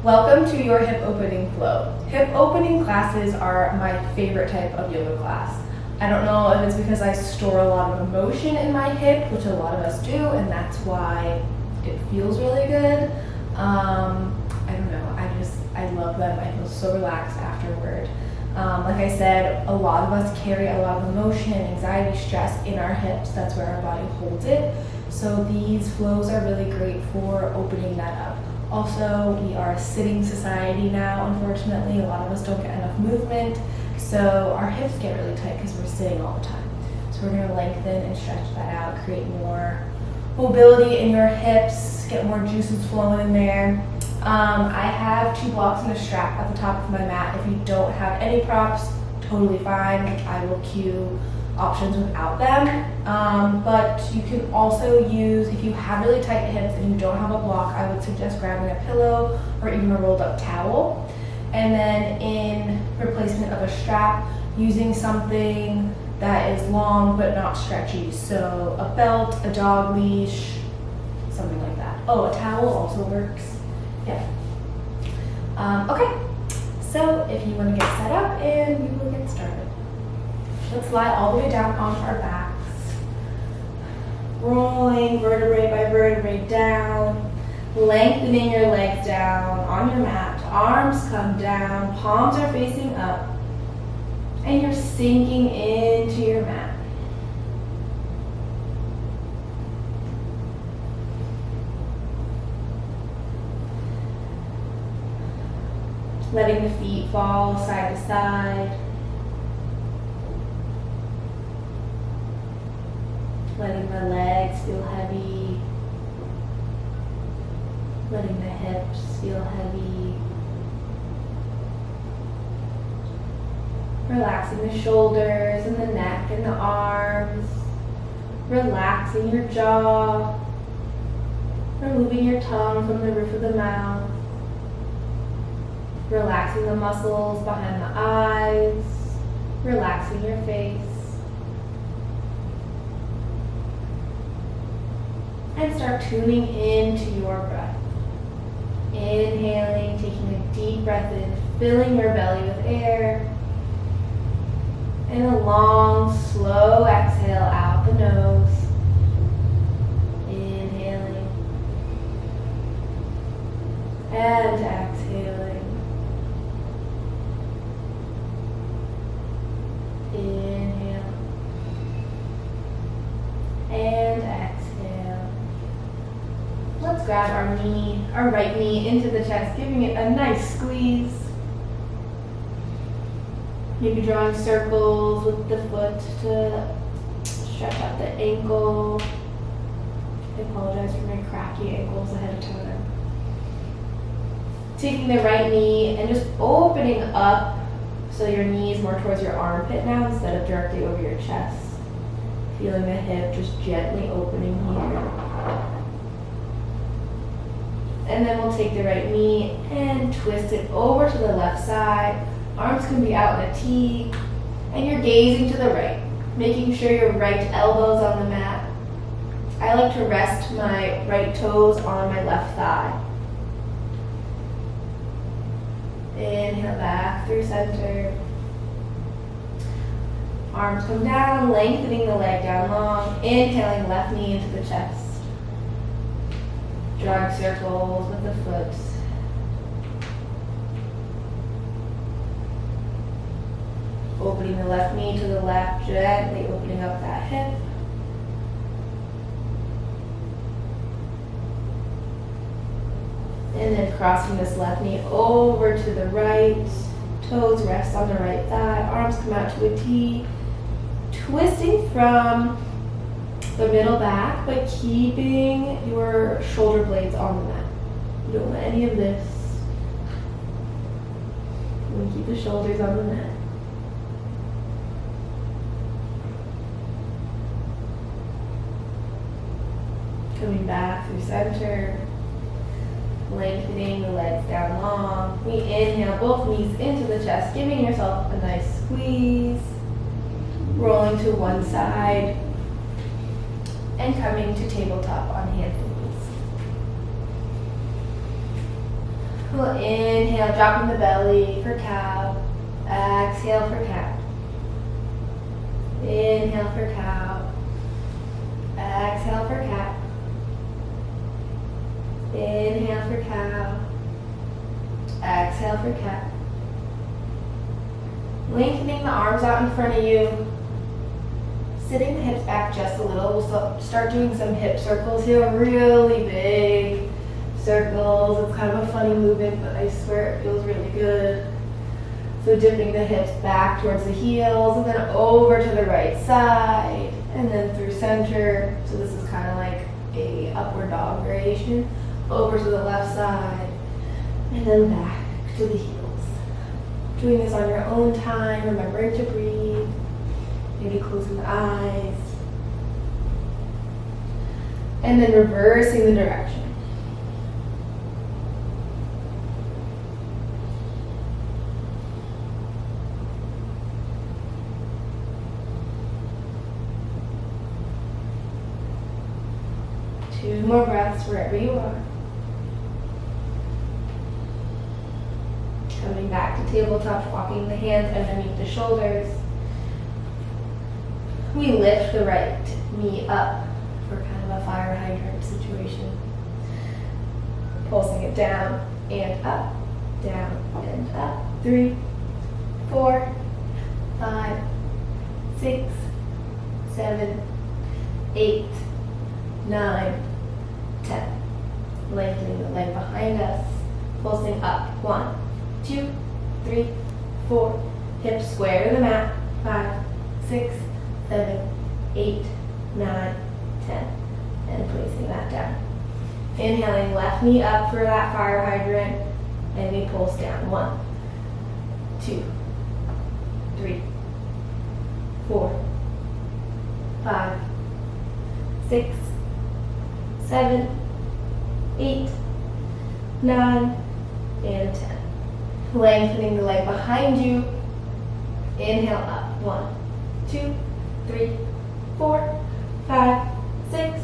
Welcome to your hip opening flow. Hip opening classes are my favorite type of yoga class. I don't know if it's because I store a lot of emotion in my hip, which a lot of us do, and that's why it feels really good. I don't know, I love them. I feel so relaxed afterward. Like I said, a lot of us carry a lot of emotion, anxiety, stress in our hips. That's where our body holds it. So these flows are really great for opening that up. Also, we are a sitting society now, unfortunately. A lot of us don't get enough movement, so our hips get really tight because we're sitting all the time. So we're gonna lengthen and stretch that out, create more mobility in your hips, get more juices flowing in there. I have 2 blocks and a strap at the top of my mat. If you don't have any props, totally fine. I will cue options without them. But you can also use, if you have really tight hips and you don't have a block, I would suggest grabbing a pillow or even a rolled up towel. And then in replacement of a strap, using something that is long but not stretchy. So a belt, a dog leash, something like that. Oh, a towel also works. Yeah. Okay, so if you want to get set up and we will get started. Let's lie all the way down onto our backs. Rolling vertebrae by vertebrae down. Lengthening your legs down on your mat. Arms come down, palms are facing up. And you're sinking into your mat. Letting the feet fall side to side. Letting the legs feel heavy. Letting the hips feel heavy. Relaxing the shoulders and the neck and the arms. Relaxing your jaw. Removing your tongue from the roof of the mouth. Relaxing the muscles behind the eyes. Relaxing your face. And start tuning into your breath. Inhaling, taking a deep breath in, filling your belly with air. And a long, slow exhale out the nose. Inhaling. And exhaling. Inhale. And exhale. Let's grab our right knee into the chest, giving it a nice squeeze. Maybe drawing circles with the foot to stretch out the ankle. I apologize for my cracky ankles ahead of time. Taking the right knee and just opening up so your knee is more towards your armpit now instead of directly over your chest. Feeling the hip just gently opening here. And then we'll take the right knee and twist it over to the left side. Arms can be out in a T, and you're gazing to the right, making sure your right elbow's on the mat. I like to rest my right toes on my left thigh. Inhale back through center. Arms come down, lengthening the leg down long. Inhaling left knee into the chest. Drawing circles with the foot. Opening the left knee to the left, gently opening up that hip. And then crossing this left knee over to the right. Toes rest on the right thigh. Arms come out to a T. Twisting from the middle back, but keeping your shoulder blades on the mat. You don't want any of this. You want to keep the shoulders on the mat. Coming back through center. Lengthening the legs down long. We inhale both knees into the chest, giving yourself a nice squeeze. Rolling to one side. And coming to tabletop on hands and knees. We'll inhale, dropping the belly for cow. Exhale for cat. Inhale for cow. Exhale for cat. Inhale for cow. Exhale for cat. Lengthening the arms out in front of you. Sitting the hips back just a little. We'll start doing some hip circles here. Really big circles. It's kind of a funny movement, but I swear it feels really good. So dipping the hips back towards the heels and then over to the right side and then through center. So this is kind of like a upward dog variation. Over to the left side and then back to the heels. Doing this on your own time, remembering to breathe, maybe closing the eyes. And then reversing the direction. Two more breaths wherever you are. Coming back to tabletop, walking the hands underneath the shoulders. We lift the right knee up for kind of a fire hydrant situation. Pulsing it down and up, down and up. 3, 4, 5, 6, 7, 8, 9, 10. Lengthening the leg behind us. Pulsing up. 1, 2, 3, 4. Hips square to the mat. 5, 6, 7, 8, 9, 10. And placing that down. Inhaling, left knee up for that fire hydrant. And we pulse down. 1, 2, 3, 4, 5, 6, 7, 8, 9, and 10. Lengthening the leg behind you. Inhale up. 1, 2, 3, 4, 5, 6,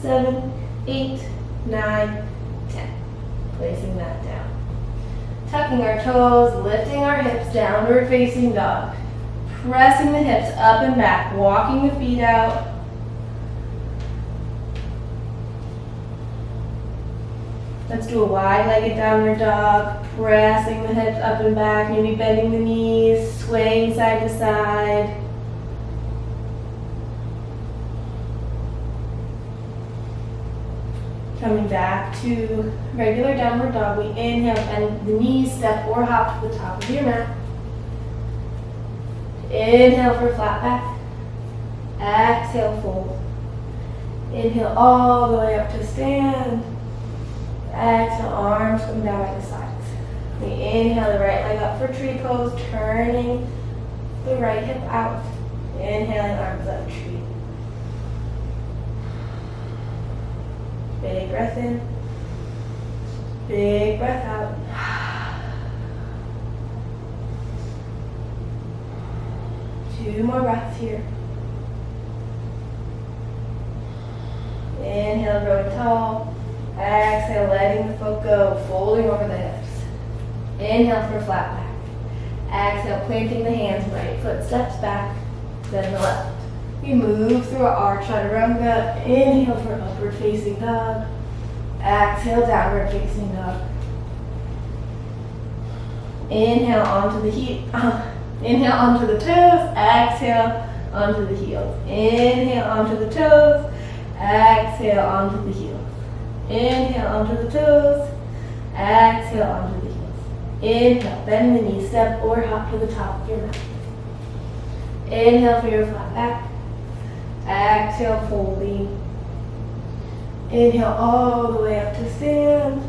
7, 8, 9, 10. Placing that down. Tucking our toes, lifting our hips, downward facing dog. Pressing the hips up and back, walking the feet out. Let's do a wide-legged downward dog, pressing the hips up and back, maybe bending the knees, swaying side to side. Coming back to regular downward dog, we inhale, bend the knees, step or hop to the top of your mat. Inhale for flat back. Exhale, fold. Inhale all the way up to stand. Exhale, arms come down by the sides. We inhale the right leg up for tree pose, turning the right hip out. Inhaling, arms up, tree. Big breath in. Big breath out. Two more breaths here. Inhale, growing tall. Exhale, letting the foot go, folding over the hips. Inhale for flat back. Exhale, planting the hands, right foot steps back, then the left. We move through our chaturanga. Inhale for upward facing dog. Exhale, downward facing dog. Inhale onto the inhale onto the toes. Exhale onto the heels. Inhale onto the toes. Exhale onto the heels. Inhale onto the toes. Exhale onto the heels. Inhale, bend the knees, step or hop to the top of your mat. Inhale for your flat back. Exhale, folding. Inhale all the way up to stand.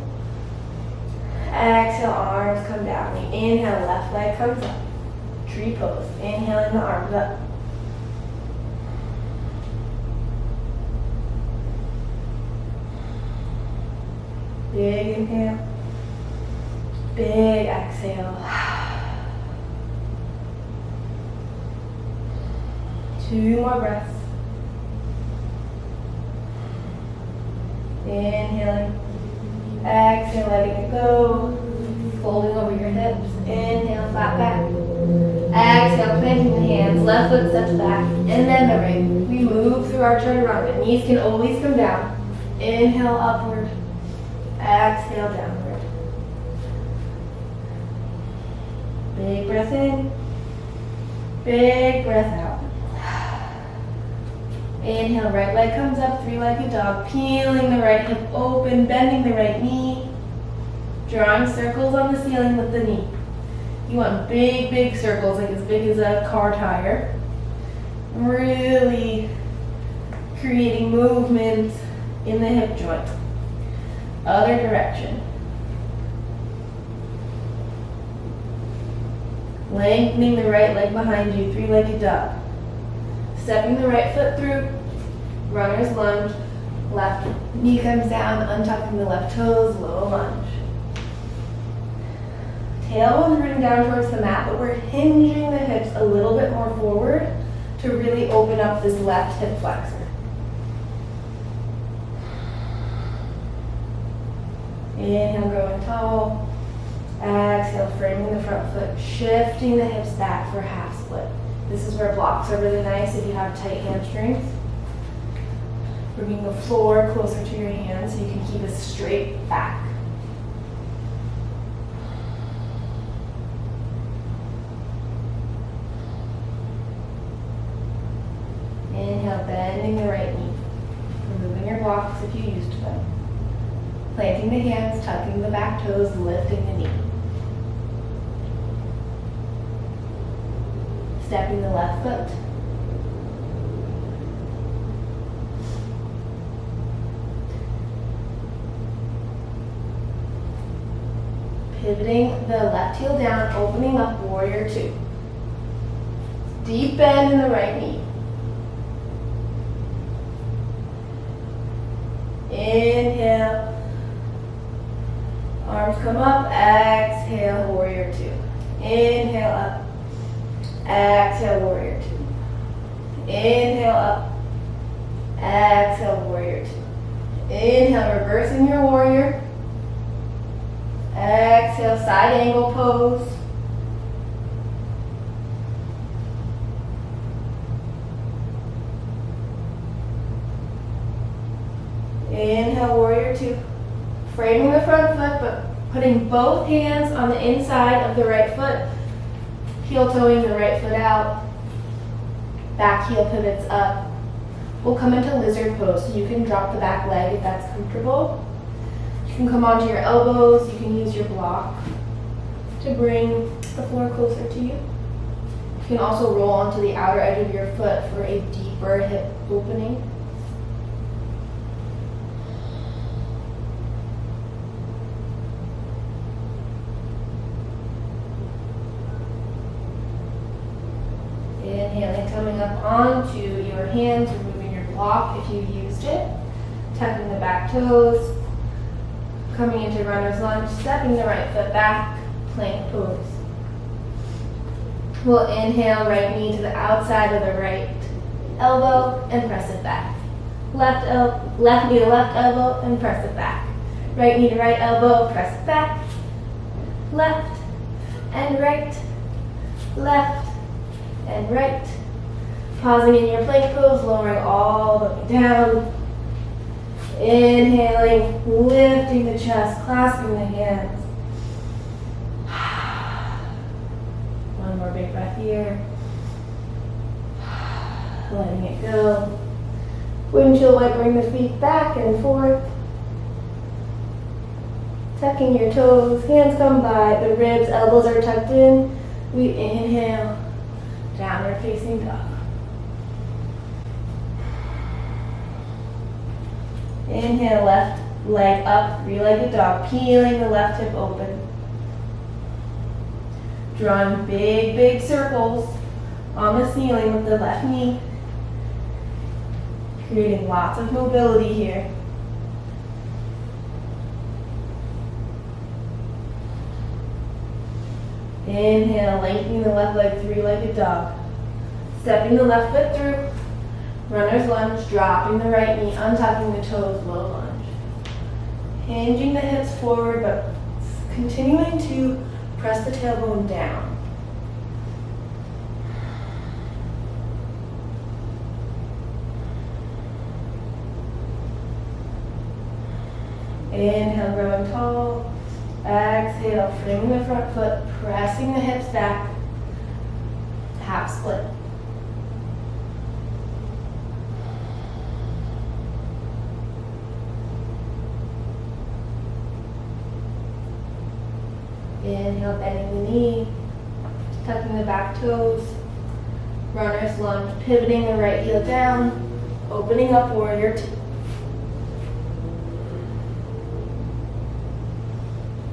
Exhale, arms come down. We inhale, left leg comes up. Tree pose. Inhaling the arms up. Big inhale. Big exhale. 2 more breaths. Inhaling. Exhale, letting it go. planting the hands, left foot steps back, and then the right. We move through our chaturanga. Knees can always come down. Inhale upward, exhale downward. Big breath in, big breath out. Inhale, right leg comes up, three-legged dog, peeling the right hip open, bending the right knee, drawing circles on the ceiling with the knee. You want big, big circles, like as big as a car tire. Really creating movement in the hip joint. Other direction. Lengthening the right leg behind you, three-legged dog. Stepping the right foot through, runner's lunge, left knee comes down, untucking the left toes, low lunge. Tailbone's rooting down towards the mat, but we're hinging the hips a little bit more forward to really open up this left hip flexor. Inhale, growing tall. Exhale, framing the front foot, shifting the hips back for half split. This is where blocks are really nice if you have tight hamstrings. Bringing the floor closer to your hands so you can keep a straight back. Inhale, bending the right knee. Removing your blocks if you used them. Planting the hands, tucking the back toes, lifting the knee. Stepping the left foot. Pivoting the left heel down, opening up, warrior two. Deep bend in the right knee. Inhale. Arms come up, exhale, warrior two. Inhale up. Exhale, warrior two. Inhale up. Exhale, warrior two. Inhale, reversing your warrior. Exhale, side angle pose. Inhale, warrior two. Framing the front foot, but putting both hands on the inside of the right foot. Heel toeing the right foot out. Back heel pivots up. We'll come into lizard pose, so you can drop the back leg if that's comfortable. You can come onto your elbows. You can use your block to bring the floor closer to you. You can also roll onto the outer edge of your foot for a deeper hip opening. Inhaling, coming up onto your hands, removing your block if you used it. Tucking the back toes. Coming into runner's lunge, stepping the right foot back, plank pose. We'll inhale, right knee to the outside of the right elbow and press it back. Left knee to left elbow and press it back. Right knee to right elbow, press it back. Left and right, left and right. Pausing in your plank pose, lowering all the way down. Inhaling, lifting the chest, clasping the hands. One more big breath here. Letting it go. Windshield wipering the feet back and forth. Tucking your toes, hands come by, the ribs, elbows are tucked in. We inhale, downward facing dog. Inhale, left leg up, three-legged dog, peeling the left hip open. Drawing big, big circles on the ceiling with the left knee. Creating lots of mobility here. Inhale, lengthening the left leg, three-legged dog. Stepping the left foot through. Runner's lunge, dropping the right knee, untucking the toes, low lunge. Hinging the hips forward, but continuing to press the tailbone down. Inhale, growing tall. Exhale, framing the front foot, pressing the hips back. Half split. Inhale, bending the knee, tucking the back toes. Runner's lunge, pivoting the right heel down, opening up warrior two.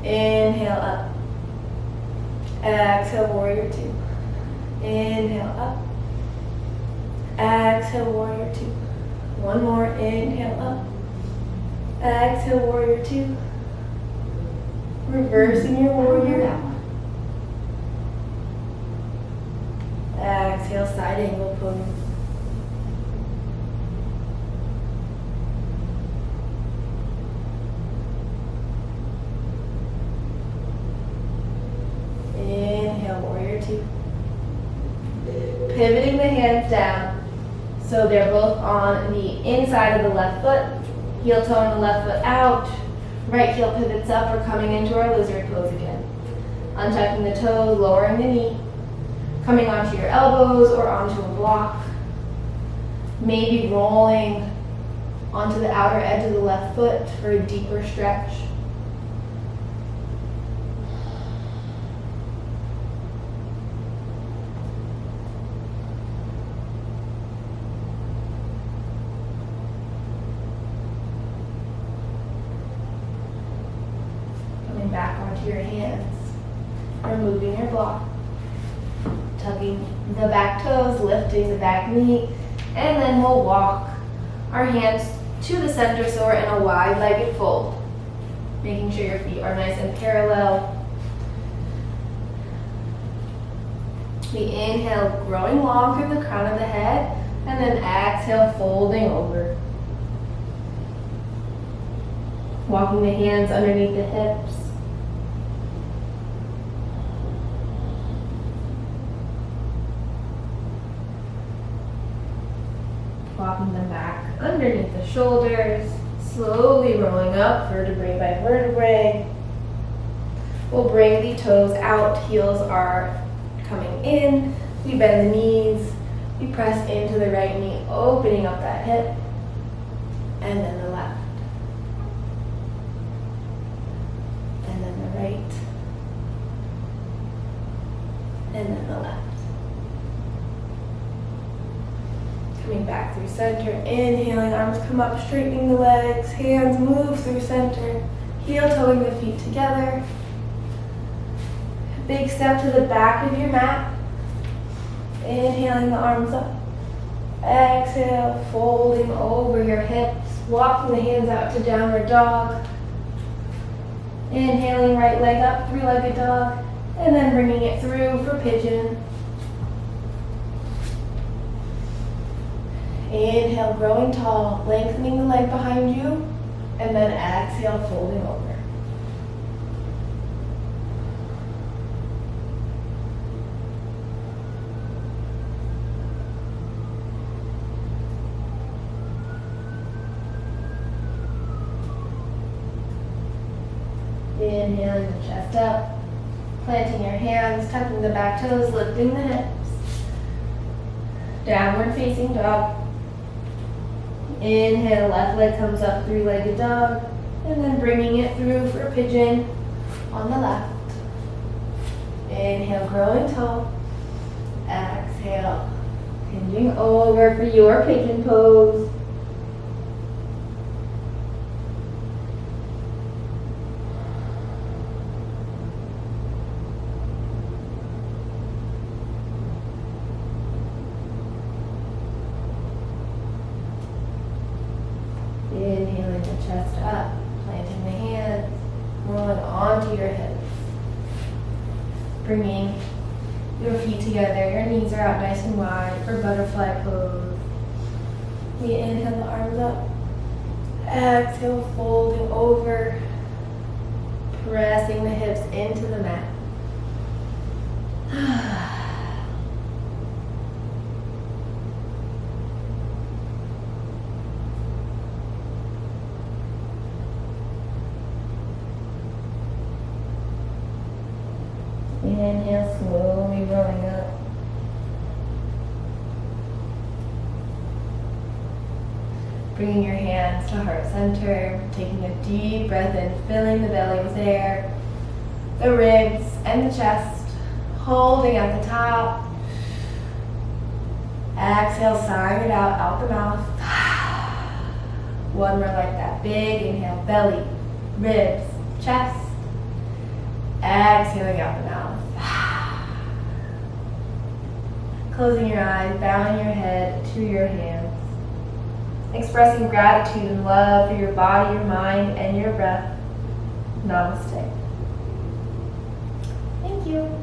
Inhale up. Exhale, warrior two. Inhale up. Exhale, warrior two. One more, inhale up. Exhale, warrior two. Reversing your warrior. Exhale, side angle pose. Inhale, warrior two. Pivoting the hands down so they're both on the inside of the left foot. Heel toe on the left foot out. Right heel pivots up. We're coming into our lizard pose again. Untucking the toes, lowering the knee. Coming onto your elbows or onto a block. Maybe rolling onto the outer edge of the left foot for a deeper stretch. Coming back onto your hands. Removing your block. Tugging the back toes, lifting the back knee, and then we'll walk our hands to the center so we're in a wide-legged fold. Making sure your feet are nice and parallel. We inhale, growing long through the crown of the head, and then exhale, folding over. Walking the hands underneath the hips. Walking them back underneath the shoulders, slowly rolling up vertebrae by vertebrae. We'll bring the toes out, heels are coming in. We bend the knees, we press into the right knee, opening up that hip, and then the left. And then the right. And then the left. Coming back through center, inhaling, arms come up, straightening the legs, hands move through center, heel toeing the feet together. Big step to the back of your mat. Inhaling the arms up. Exhale, folding over your hips, walking the hands out to downward dog. Inhaling, right leg up, three-legged dog, and then bringing it through for pigeon. Inhale, growing tall, lengthening the leg behind you, and then exhale, folding over. Inhaling the chest up, planting your hands, tucking the back toes, lifting the hips. Downward facing dog. Inhale, left leg comes up, three-legged dog, and then bringing it through for pigeon on the left. Inhale, growing tall. Exhale, hinging over for your pigeon pose. Inhaling the chest up, planting the hands, rolling onto your hips. Bringing your feet together, your knees are out nice and wide for butterfly pose. We inhale the arms up. Exhale, folding over, pressing the hips into the mat. Inhale, slowly rolling up. Bringing your hands to heart center, taking a deep breath in, filling the belly with air, the ribs and the chest, holding at the top. Exhale, sighing it out the mouth. One more like that. Big inhale, belly, ribs, chest. Exhaling out the mouth. Closing your eyes, bowing your head to your hands. Expressing gratitude and love for your body, your mind, and your breath. Namaste. Thank you.